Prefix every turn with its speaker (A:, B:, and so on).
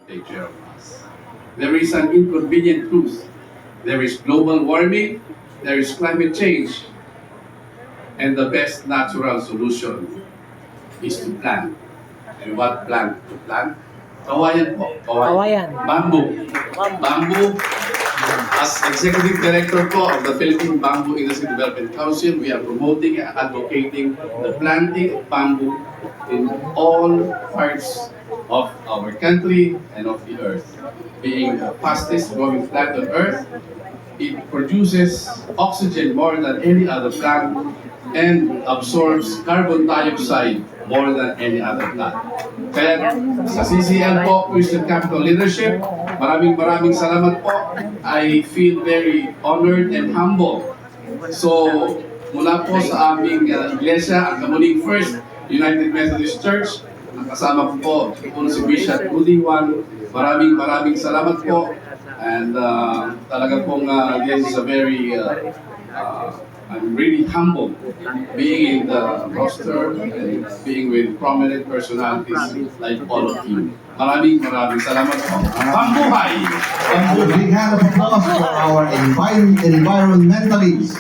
A: take care of us. There is an inconvenient truth. There is global warming, there is climate change, and the best natural solution is to plant. And what plant to plant? Kawayan po.
B: Kawayan.
A: Bamboo. Bamboo. As Executive Director po of the Philippine Bamboo Industry Development Council, we are promoting and advocating the planting of bamboo in all parts of our country and of the earth. Being the fastest growing plant on earth, it produces oxygen more than any other plant and absorbs carbon dioxide more than any other plant. Kaya sa CCL po, Christian Capital Leadership, maraming salamat po. I feel very honored and humble. So, mula po sa aming iglesia, ang Kamuning First United Methodist Church, ang kasama ko po si Bishop Rudy Juan. Maraming salamat po. And talaga pong this is a very I'm really humbled being in the roster and being with prominent personalities like all of you. Maraming salamat po. Pambuhay!
C: A big hand of applause for our environmentalists.